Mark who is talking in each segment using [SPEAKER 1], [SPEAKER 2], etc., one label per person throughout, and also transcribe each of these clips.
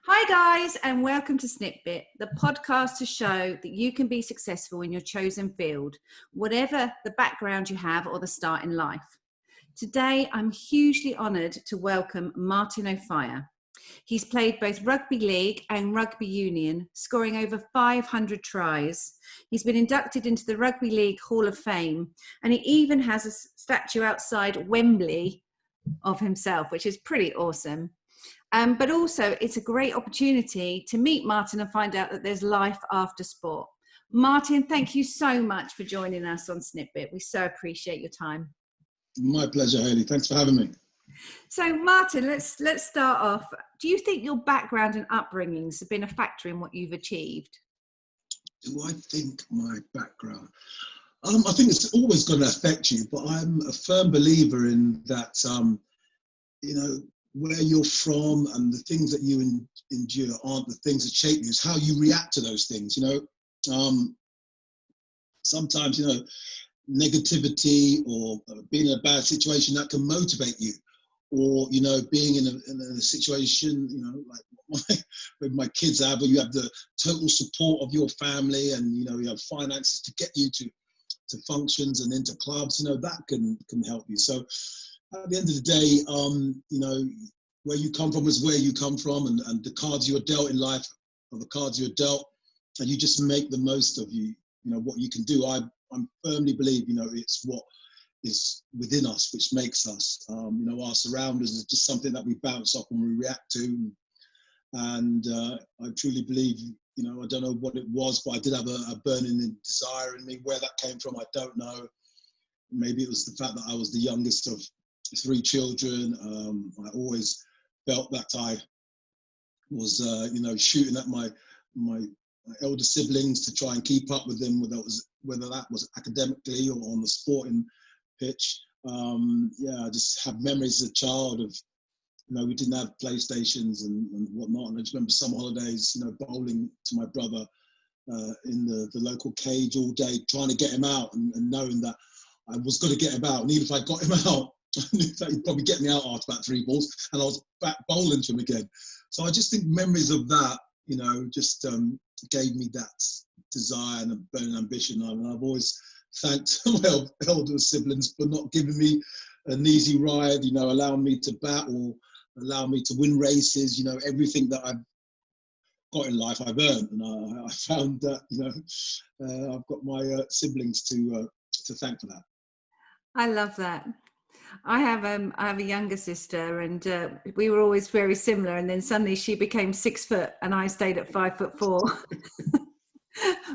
[SPEAKER 1] Hi guys, and welcome to SnipBit, the podcast to show that you can be successful in your chosen field, whatever the background you have or the start in life. Today, I'm hugely honoured to welcome Martin Offiah. He's played both rugby league and rugby union, scoring over 500 tries. He's been inducted into the Rugby League Hall of Fame, and he even has a statue outside Wembley of himself, which is pretty awesome. But also, it's a great opportunity to meet Martin and find out that there's life after sport. Martin, thank you so much for joining us on SnipBit. We so appreciate your time.
[SPEAKER 2] My pleasure, Hayley. Thanks for having me.
[SPEAKER 1] So, Martin, let's start off. Do you think your background and upbringings have been a factor in what you've achieved?
[SPEAKER 2] Do I think my background? I think it's always going to affect you, but I'm a firm believer in that, where you're from and the things that you endure aren't the things that shape you. It's how you react to those things, Sometimes, negativity or being in a bad situation, that can motivate you. Or, being in a situation, like with my kids have, where you have the total support of your family and, you have finances to get you to functions and into clubs, that can help you. So at the end of the day, where you come from is where you come from, and the cards you are dealt in life are the cards you're dealt, and you just make the most of what you can do. I firmly believe, it's what is within us which makes us. Our surroundings is just something that we bounce off and we react to. And I truly believe, I don't know what it was, but I did have a burning desire in me. Where that came from, I don't know. Maybe it was the fact that I was the youngest of 3 children. I always felt that I was, shooting at my elder siblings to try and keep up with them, whether that was academically or on the sporting pitch. I just have memories as a child of, we didn't have PlayStations and whatnot. And I just remember summer holidays, bowling to my brother in the local cage all day, trying to get him out and knowing that I was going to get him out. And even if I got him out, I knew that he'd probably get me out after about 3 balls, and I was back bowling to him again. So I just think memories of that, just gave me that desire and a burning ambition. And I've always thanked my elder siblings for not giving me an easy ride, allowing me to battle, allow me to win races. Everything that I've got in life, I've earned, and I found that I've got my siblings to thank for that.
[SPEAKER 1] I love that. I have a younger sister, and we were always very similar. And then suddenly she became 6 foot, and I stayed at 5'4".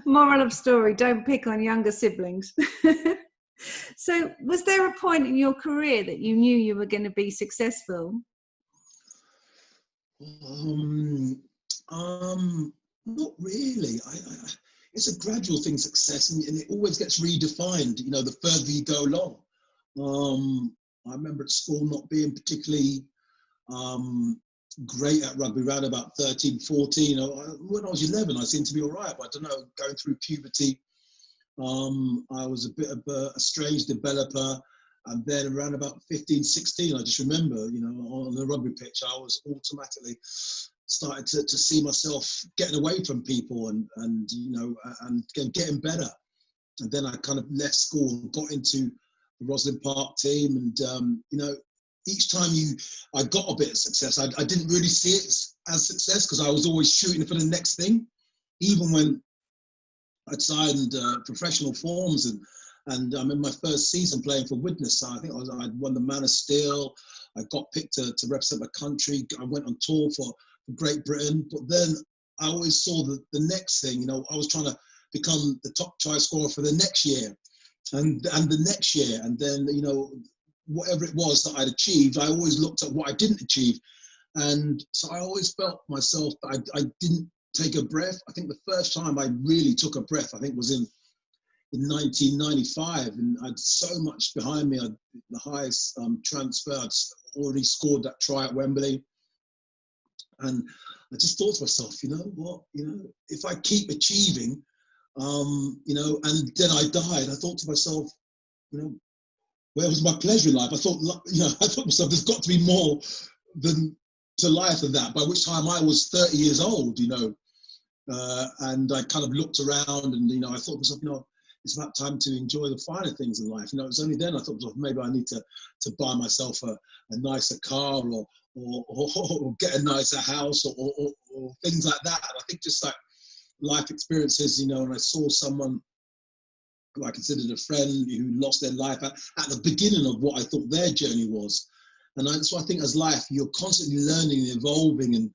[SPEAKER 1] Moral of story: don't pick on younger siblings. So, was there a point in your career that you knew you were going to be successful?
[SPEAKER 2] Not really. It's a gradual thing, success, and it always gets redefined, the further you go along. I remember at school not being particularly great at rugby, around about 13, 14. When I was 11, I seemed to be all right, but I don't know, going through puberty, I was a bit of a strange developer. And then around about 15, 16, I just remember, on the rugby pitch, I was automatically started to see myself getting away from people and getting better. And then I kind of left school and got into the Roslyn Park team. And, each time I got a bit of success, I didn't really see it as success, because I was always shooting for the next thing. Even when I'd signed professional forms and I'm in my first season playing for Widnes. I think I'd won the Man of Steel. I got picked to represent my country. I went on tour for Great Britain. But then I always saw the next thing. I was trying to become the top try scorer for the next year and the next year. And then, whatever it was that I'd achieved, I always looked at what I didn't achieve. And so I always felt myself that I didn't take a breath. I think the first time I really took a breath, I think, was in 1995, and I'd so much behind me. I'd the highest transfer. I'd already scored that try at Wembley, and I just thought to myself, if I keep achieving, and then I died, I thought to myself, where was my pleasure in life? I thought to myself, there's got to be more than to life of that, by which time I was 30 years old, you know, and I kind of looked around and, you know, I thought to myself, you know, it's about time to enjoy the finer things in life. You know, it was only then I thought to myself, maybe I need to buy myself a nicer car or get a nicer house or things like that. And I think just like life experiences, you know, and I saw someone who I considered a friend who lost their life at the beginning of what I thought their journey was. And so I think as life, you're constantly learning and evolving and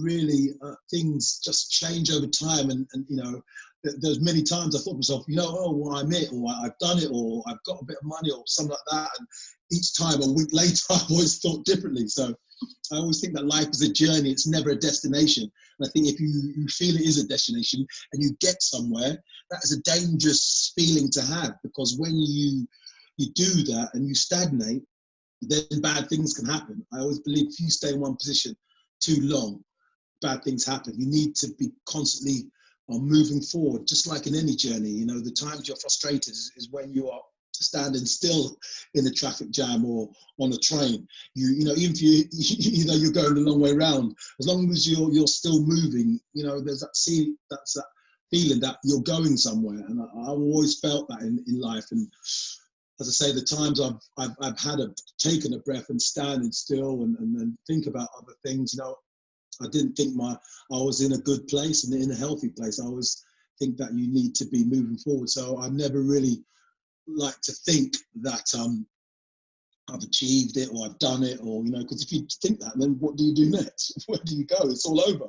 [SPEAKER 2] really things just change over time. And you know, there's many times I thought to myself, you know, oh, well, I'm it, or I've done it, or I've got a bit of money or something like that. And each time, a week later, I've always thought differently. So I always think that life is a journey. It's never a destination. And I think if you feel it is a destination and you get somewhere, that is a dangerous feeling to have, because when you do that and you stagnate, then bad things can happen. I always believe if you stay in one position too long, bad things happen. You need to be constantly moving forward, just like in any journey. You know, the times you're frustrated is when you are standing still in a traffic jam or on a train. You know, even if you know you're going the long way round, as long as you're still moving, you know, there's that feeling that you're going somewhere. And I've always felt that in life. And as I say, the times I've had taken a breath and standing still and think about other things, you know, I didn't think I was in a good place and in a healthy place. I always think that you need to be moving forward. So I never really like to think that I've achieved it or I've done it, or, you know, because if you think that, then what do you do next? Where do you go? It's all over.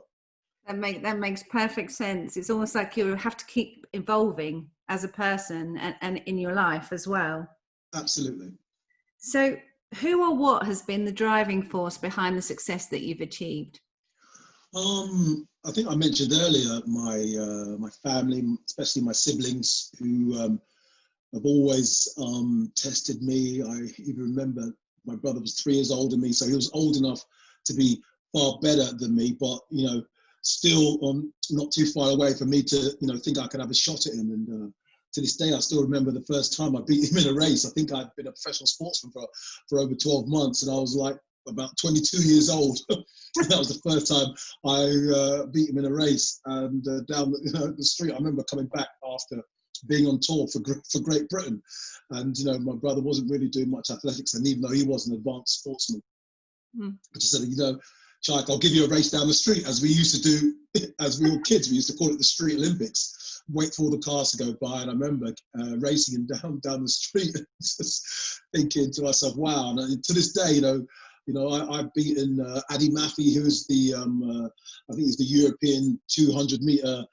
[SPEAKER 1] That makes perfect sense. It's almost like you have to keep evolving as a person and in your life as well.
[SPEAKER 2] Absolutely.
[SPEAKER 1] So who or what has been the driving force behind the success that you've achieved?
[SPEAKER 2] I think I mentioned earlier my family, especially my siblings, who have always tested me. I even remember my brother was 3 years older than me, so he was old enough to be far better than me, but, you know, still not too far away from me to, you know, think I could have a shot at him. And to this day, I still remember the first time I beat him in a race. I think I'd been a professional sportsman for over 12 months, and I was like about 22 years old. That was the first time I beat him in a race. And down the street, I remember coming back after being on tour for Great Britain. And, you know, my brother wasn't really doing much athletics, and even though he was an advanced sportsman, I just said, you know, Chike, I'll give you a race down the street, as we used to do as we were kids. We used to call it the Street Olympics. Wait for all the cars to go by, and I remember racing him down the street, just thinking to myself, wow. And to this day, you know, I've beaten Adi Mafi, who's the I think he's the European 200-meter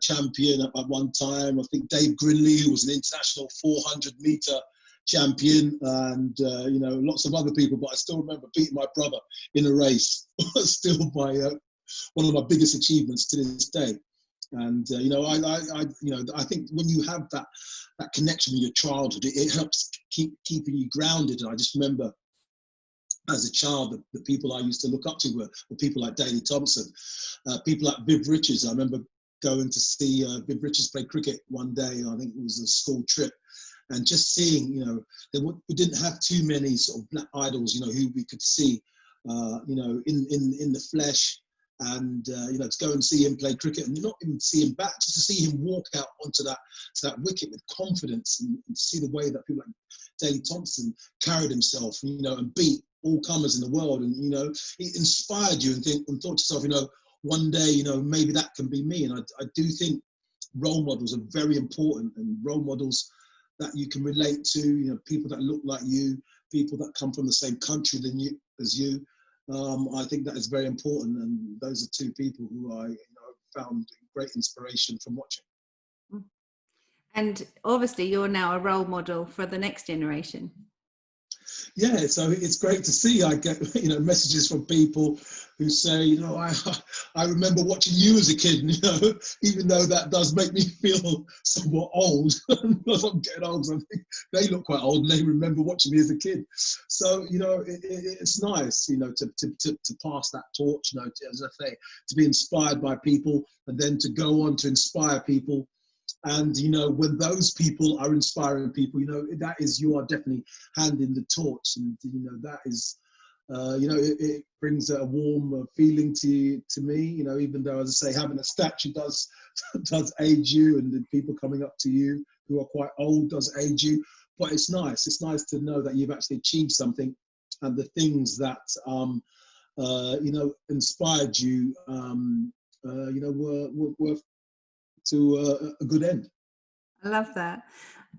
[SPEAKER 2] champion at one time. I think Dave Grinley, who was an international 400-meter champion, and you know, lots of other people. But I still remember beating my brother in a race. Still one of my biggest achievements to this day. And you know, I think when you have that connection with your childhood, it helps keeping you grounded. And I just remember, as a child, the people I used to look up to were people like Daley Thompson, people like Viv Richards. I remember going to see Viv Richards play cricket one day. I think it was a school trip, and just seeing, you know, we didn't have too many sort of black idols, you know, who we could see, you know, in the flesh. And you know, to go and see him play cricket, and not even see him bat, just to see him walk out onto that wicket with confidence, and to see the way that people like Daley Thompson carried himself, you know, and beat all comers in the world. And, you know, it inspired you and thought to yourself, you know, one day, you know, maybe that can be me. And I do think role models are very important, and role models that you can relate to, you know, people that look like you, people that come from the same country as you. I think that is very important, and those are two people who I, you know, found great inspiration from watching.
[SPEAKER 1] And obviously, you're now a role model for the next generation.
[SPEAKER 2] Yeah, so it's great to see. I get, you know, messages from people who say, you know, I remember watching you as a kid, you know, even though that does make me feel somewhat old. As I'm getting old, I think they look quite old and they remember watching me as a kid. So, you know, it's nice, you know, to pass that torch, you know, as I say, to be inspired by people, and then to go on to inspire people. And, you know, when those people are inspiring people, you know, that is, you are definitely handing the torch. And, you know, that is It brings a warm feeling to me, even though, as I say, having a statue does age you, and the people coming up to you who are quite old does age you. But it's nice to know that you've actually achieved something, and the things that inspired you, were to a good end.
[SPEAKER 1] I love that.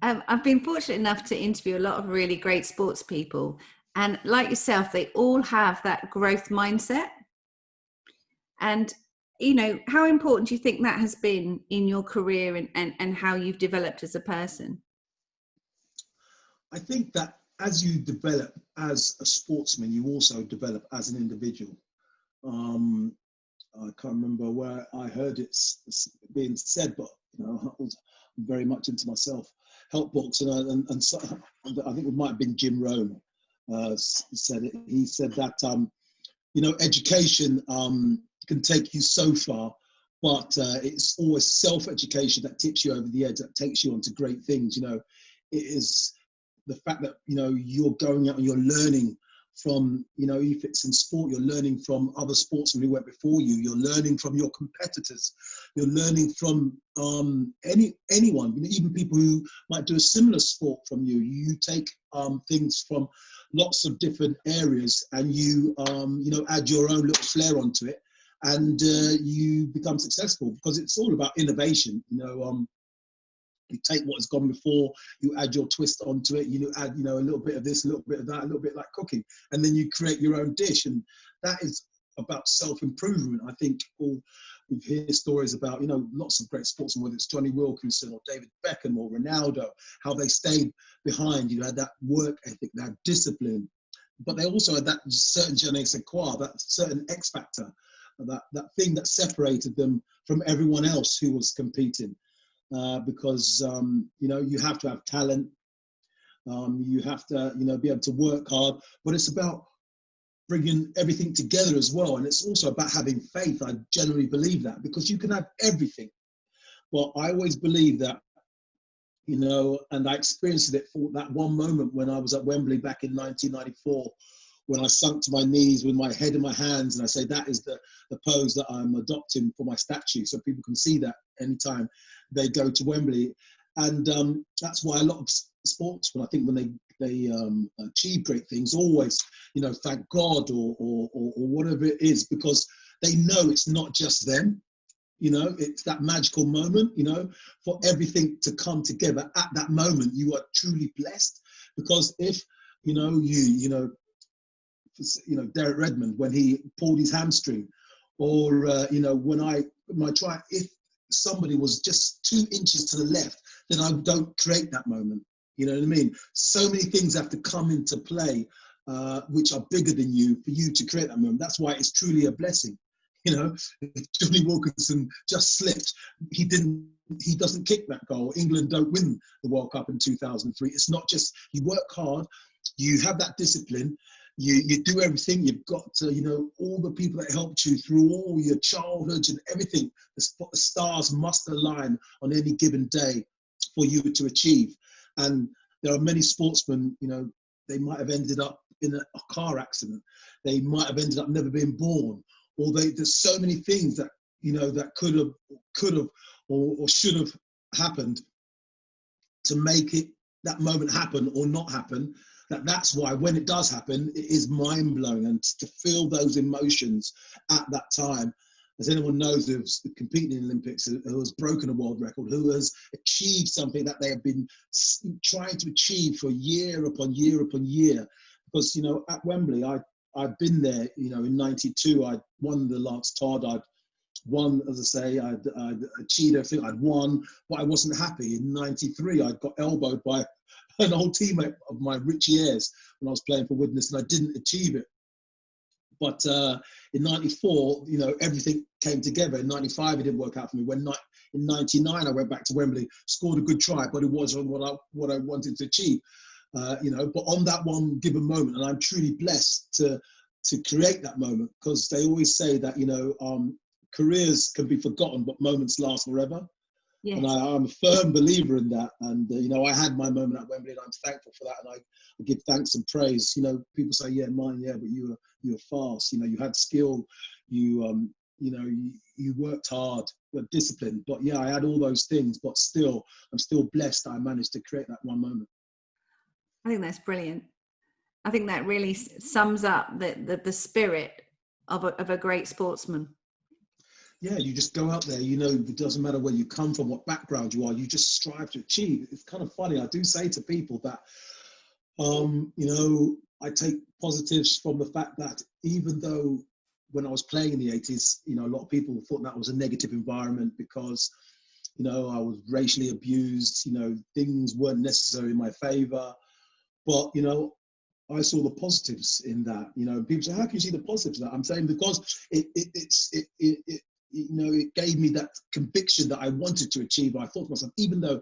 [SPEAKER 1] I've been fortunate enough to interview a lot of really great sports people, and like yourself, they all have that growth mindset. And how important do you think that has been in your career, and how you've developed as a person?
[SPEAKER 2] I think that as you develop as a sportsman, you also develop as an individual. I can't remember where I heard it being said, but I was very much into my self-help books, and so, I think it might have been Jim Rohn said it. He said that education can take you so far, but it's always self-education that tips you over the edge, that takes you onto great things. It is the fact that you're going out and you're learning from, if it's in sport, you're learning from other sportsmen who went before you, you're learning from your competitors, you're learning from anyone, even people who might do a similar sport from you. You take things from lots of different areas, and you add your own little flair onto it, and you become successful, because it's all about innovation. You take what has gone before, you add your twist onto it, you add, a little bit of this, a little bit of that, a little bit like cooking, and then you create your own dish. And that is about self-improvement. I think we hear stories about, lots of great sportsmen, whether it's Johnny Wilkinson or David Beckham or Ronaldo, how they stayed behind, had that work ethic, that discipline, but they also had that certain je ne sais quoi, that certain X factor, that thing that separated them from everyone else who was competing. Because you have to have talent, you have to be able to work hard, but it's about bringing everything together as well. And it's also about having faith. I generally believe that, because you can have everything, but I always believe that, and I experienced it for that one moment when I was at Wembley back in 1994, when I sunk to my knees with my head in my hands, and I say that is the pose that I'm adopting for my statue, so people can see that anytime they go to Wembley. And that's why a lot of sportsmen, I think, when they achieve great things, always thank God or whatever it is, because they know it's not just them. It's that magical moment, for everything to come together at that moment. You are truly blessed, because if Derek Redmond, when he pulled his hamstring, or when I try, if somebody was just 2 inches to the left, then I don't create that moment. You know what I mean? So many things have to come into play, which are bigger than you, for you to create that moment. That's why it's truly a blessing. If Johnny Wilkinson just slipped, he doesn't kick that goal, England don't win the World Cup in 2003. It's not just, you work hard, you have that discipline, you do everything. You've got to, all the people that helped you through all your childhood and everything, the stars must align on any given day for you to achieve. And there are many sportsmen, they might have ended up in a car accident. They might have ended up never being born. Or there's so many things that, that could have or should have happened to make that moment happen or not happen. That's why when it does happen, it is mind-blowing, and to feel those emotions at that time. As anyone knows who's competing in the Olympics, who has broken a world record, who has achieved something that they have been trying to achieve for year upon year upon year. Because, at Wembley, I've been there, in 92, I'd won the Lance Todd, I'd won, as I say, I'd achieved everything, I'd won, but I wasn't happy. In 93, I got elbowed by an old teammate of mine, Richie Ayres, when I was playing for Widnes, and I didn't achieve it. But in 94, everything came together. In 95, it didn't work out for me. In 99, I went back to Wembley, scored a good try, but it wasn't what I wanted to achieve. But on that one given moment, and I'm truly blessed to create that moment, because they always say that, careers can be forgotten, but moments last forever. And
[SPEAKER 1] Yes.
[SPEAKER 2] I'm a firm believer in that. And, you know, I had my moment at Wembley and I'm thankful for that. And I give thanks and praise. You know, people say, yeah, mine, yeah, but you were fast. You know, you had skill. You know, you worked hard, were disciplined. But yeah, I had all those things, but still, I'm still blessed that I managed to create that one moment.
[SPEAKER 1] I think that's brilliant. I think that really sums up the spirit of a great sportsman.
[SPEAKER 2] Yeah, you just go out there, you know, it doesn't matter where you come from, what background you are, you just strive to achieve. It's kind of funny. I do say to people that, you know, I take positives from the fact that even though when I was playing in the 80s, you know, a lot of people thought that was a negative environment because, you know, I was racially abused, you know, things weren't necessarily in my favor. But, you know, I saw the positives in that. You know, people say, how can you see the positives in that? I'm saying because it you know, it gave me that conviction that I wanted to achieve. I thought to myself, even though,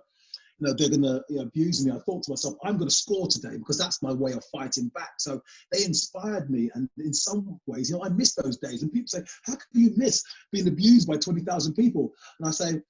[SPEAKER 2] you know, they're going to, you know, abuse me, I thought to myself, I'm going to score today because that's my way of fighting back. So they inspired me. And in some ways, you know, I miss those days. And people say, how can you miss being abused by 20,000 people? And I say,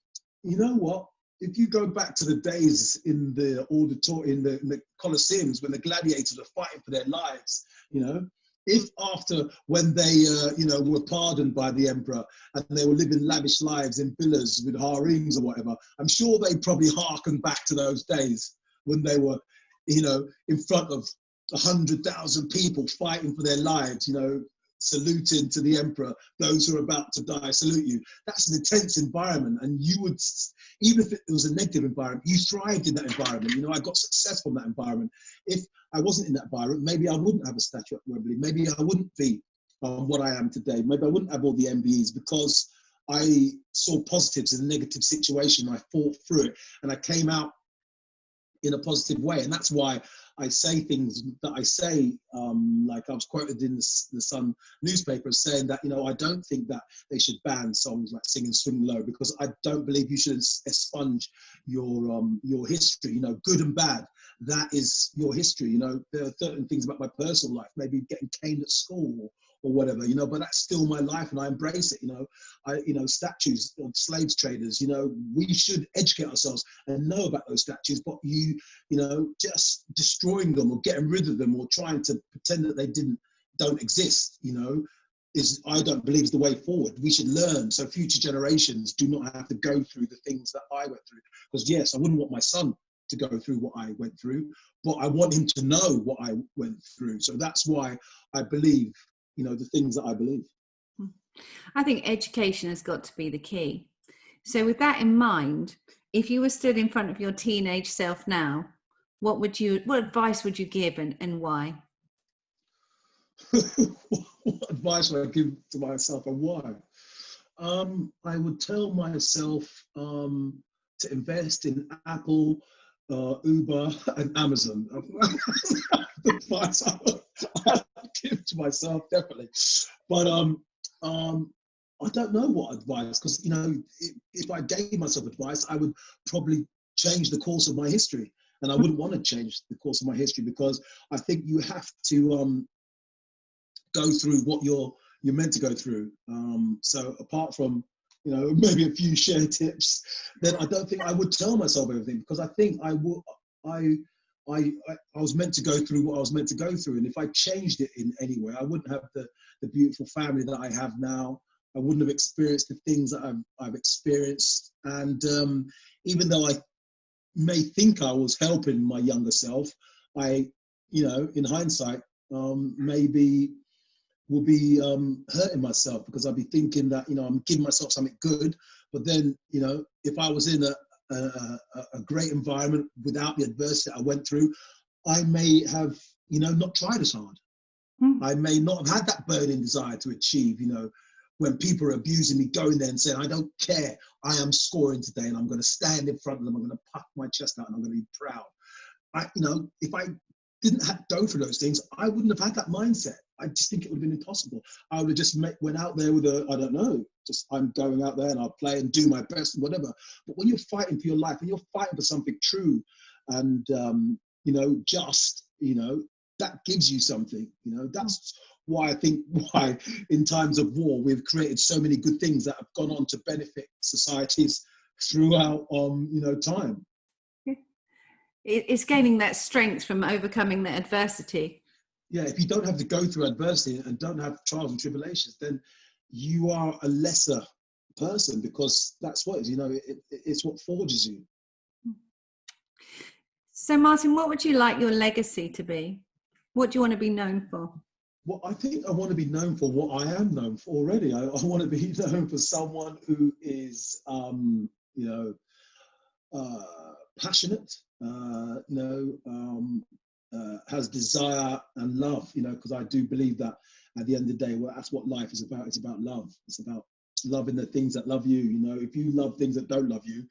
[SPEAKER 2] you know what? If you go back to the days in the auditorium, in the Colosseums, when the gladiators were fighting for their lives, you know, if after when they, you know, were pardoned by the emperor and they were living lavish lives in villas with harems or whatever, I'm sure they probably harkened back to those days when they were, you know, in front of 100,000 people fighting for their lives, you know, saluting to the emperor, those who are about to die salute you. That's an intense environment, and you would, even if it was a negative environment, you thrived in that environment. You know, I got successful in that environment. If I wasn't in that environment, maybe I wouldn't have a statue at Wembley. Maybe I wouldn't be what I am today. Maybe I wouldn't have all the MBEs because I saw positives in a negative situation. I fought through it, and I came out in a positive way. And that's why I say things that I say, like I was quoted in the Sun newspaper saying that, you know, I don't think that they should ban songs like Sing and Swing Low because I don't believe you should expunge your history, you know, good and bad. That is your history. You know, there are certain things about my personal life, maybe getting caned at school or whatever, you know, but that's still my life and I embrace it, you know. You know, statues of slaves traders, you know, we should educate ourselves and know about those statues, but you know, just destroying them or getting rid of them or trying to pretend that they don't exist, you know, I don't believe is the way forward. We should learn so future generations do not have to go through the things that I went through. Because yes, I wouldn't want my son to go through what I went through, but I want him to know what I went through. So that's why I believe, you know, the things that I believe.
[SPEAKER 1] I think education has got to be the key. So with that in mind, if you were stood in front of your teenage self now, what advice would you give and why?
[SPEAKER 2] What advice would I give to myself and why? I would tell myself to invest in Apple, Uber, and Amazon. The advice I would give to myself, definitely. But I don't know what advice, because, you know, if I gave myself advice, I would probably change the course of my history. And I wouldn't want to change the course of my history because I think you have to go through what you're meant to go through. So apart from, you know, maybe a few share tips, then I don't think I would tell myself everything, because I think I was meant to go through what I was meant to go through. And if I changed it in any way, I wouldn't have the beautiful family that I have now. I wouldn't have experienced the things that I've experienced. And even though I may think I was helping my younger self, I, you know, in hindsight, maybe will be hurting myself, because I'll be thinking that, you know, I'm giving myself something good, but then, you know, if I was in a great environment without the adversity I went through, I may have, you know, not tried as hard. I may not have had that burning desire to achieve, you know, when people are abusing me, going there and saying, I don't care, I am scoring today and I'm going to stand in front of them, I'm going to puff my chest out and I'm going to be proud. You know, if I didn't go for those things, I wouldn't have had that mindset. I just think it would have been impossible. I would have just went out there with I don't know, just I'm going out there and I'll play and do my best and whatever. But when you're fighting for your life, when you're fighting for something true and, you know, just, you know, that gives you something, you know. That's why I think in times of war, we've created so many good things that have gone on to benefit societies throughout, time.
[SPEAKER 1] It's gaining that strength from overcoming the adversity.
[SPEAKER 2] Yeah, if you don't have to go through adversity and don't have trials and tribulations, then you are a lesser person, because that's what it's what forges you.
[SPEAKER 1] So Martin, what would you like your legacy to be? What do you want to be known for?
[SPEAKER 2] Well, I think I want to be known for what I am known for already. I want to be known for someone who is, passionate, has desire and love, because I do believe that at the end of the day, well, that's what life is about. It's about love. It's about loving the things that love you. If you love things that don't love you,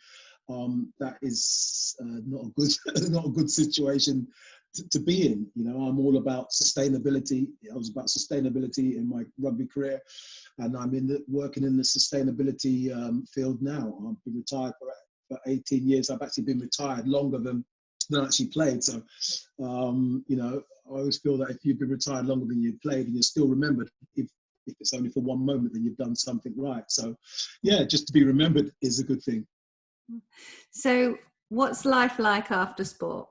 [SPEAKER 2] that is not a good not a good situation to be in. I'm all about sustainability. I was about sustainability in my rugby career, and I'm working in the sustainability field now. I've been retired for 18 years. I've actually been retired longer than I actually played. So, I always feel that if you've been retired longer than you've played and you're still remembered, if it's only for one moment, then you've done something right. So, yeah, just to be remembered is a good thing.
[SPEAKER 1] So, what's life like after sport?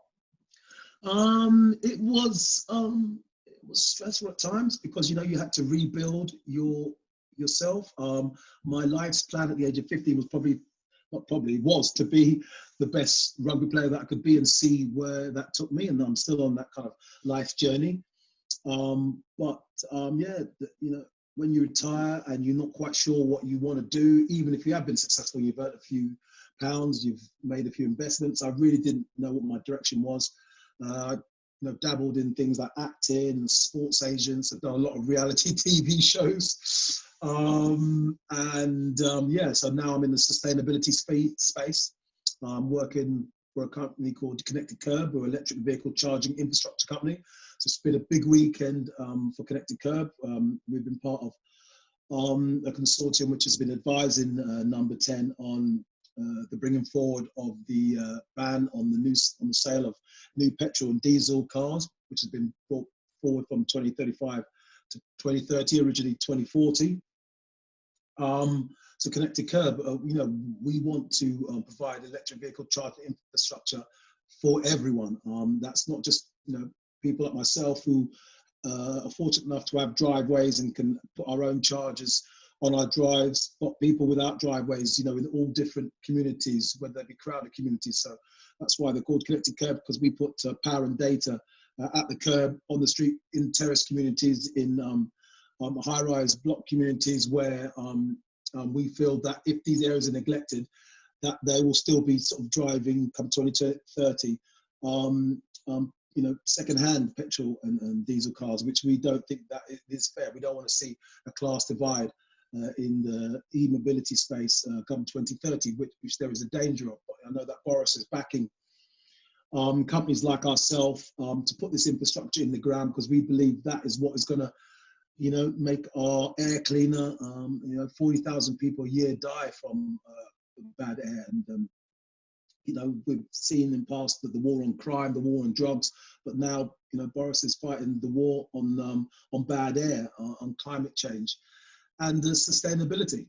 [SPEAKER 2] It was stressful at times, because you had to rebuild yourself. My life's plan at the age of 15 was to be the best rugby player that I could be, and see where that took me. And I'm still on that kind of life journey. When you retire and you're not quite sure what you want to do, even if you have been successful, you've earned a few pounds, you've made a few investments. I really didn't know what my direction was. Dabbled in things like acting, sports agents. I've done a lot of reality TV shows. So now I'm in the sustainability space. I'm working for a company called Connected Curb. We're an electric vehicle charging infrastructure company. So it's been a big weekend for Connected Curb. We've been part of a consortium which has been advising Number 10 on the bringing forward of the ban on the sale of new petrol and diesel cars, which has been brought forward from 2035 to 2030, originally 2040. So Connected Curb, we want to provide electric vehicle charging infrastructure for everyone. That's not just people like myself who are fortunate enough to have driveways and can put our own chargers on our drives, but people without driveways, in all different communities, whether they be crowded communities. So that's why they're called Connected Curb, because we put power and data at the curb, on the street, in terrace communities, in high-rise block communities, where we feel that if these areas are neglected, that they will still be sort of driving come 2030, second-hand petrol and diesel cars, which we don't think that is fair. We don't want to see a class divide in the e-mobility space come 2030, which there is a danger of. I know that Boris is backing companies like ourselves to put this infrastructure in the ground, because we believe that is what is going to, make our air cleaner. 40,000 people a year die from bad air, and we've seen in past the war on crime, the war on drugs, but now Boris is fighting the war on bad air, on climate change, and sustainability.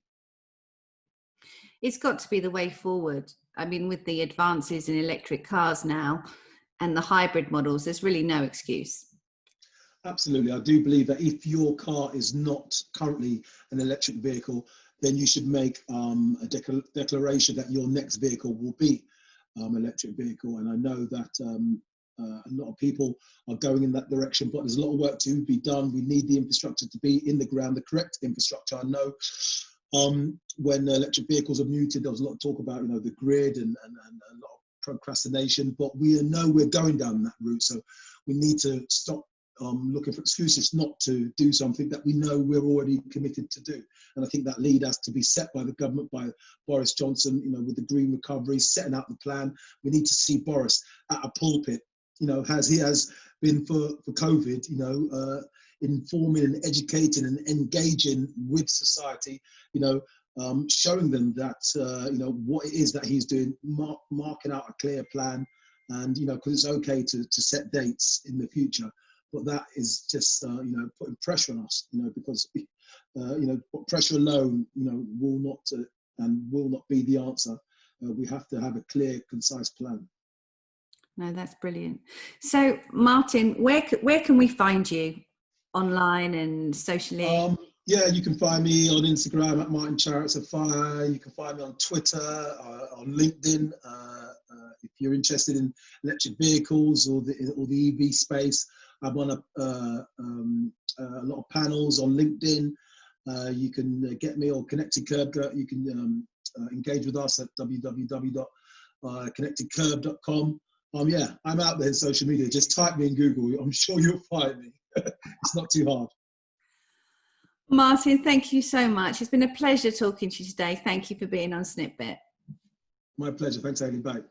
[SPEAKER 1] It's got to be the way forward. I mean, with the advances in electric cars now and the hybrid models, there's really no excuse.
[SPEAKER 2] Absolutely. I do believe that if your car is not currently an electric vehicle, then you should make a declaration that your next vehicle will be electric vehicle. And I know that a lot of people are going in that direction, but there's a lot of work to be done. We need the infrastructure to be in the ground, the correct infrastructure. I know when electric vehicles are muted, there was a lot of talk about, the grid and a lot of procrastination, but we know we're going down that route. So we need to stop looking for excuses not to do something that we know we're already committed to do. And I think that lead has to be set by the government, by Boris Johnson, with the green recovery, setting out the plan. We need to see Boris at a pulpit, as he has been for COVID, informing and educating and engaging with society, showing them that, what it is that he's doing, marking out a clear plan, and, because it's okay to set dates in the future. But that is just, putting pressure on us, because, pressure alone, will not be the answer. we have to have a clear, concise plan.
[SPEAKER 1] No, that's brilliant. So, Martin, where can we find you online and socially?
[SPEAKER 2] Yeah, you can find me on Instagram at Martin Offiah. You can find me on Twitter, on LinkedIn. If you're interested in electric vehicles or the EV space, I'm on a lot of panels on LinkedIn. You can get me, or Connected Curb. You can engage with us at www.connectedcurb.com. Yeah, I'm out there in social media. Just type me in Google. I'm sure you'll find me. It's not too hard.
[SPEAKER 1] Martin, thank you so much. It's been a pleasure talking to you today. Thank you for being on SnipBit.
[SPEAKER 2] My pleasure. Thanks, Amy. Bye.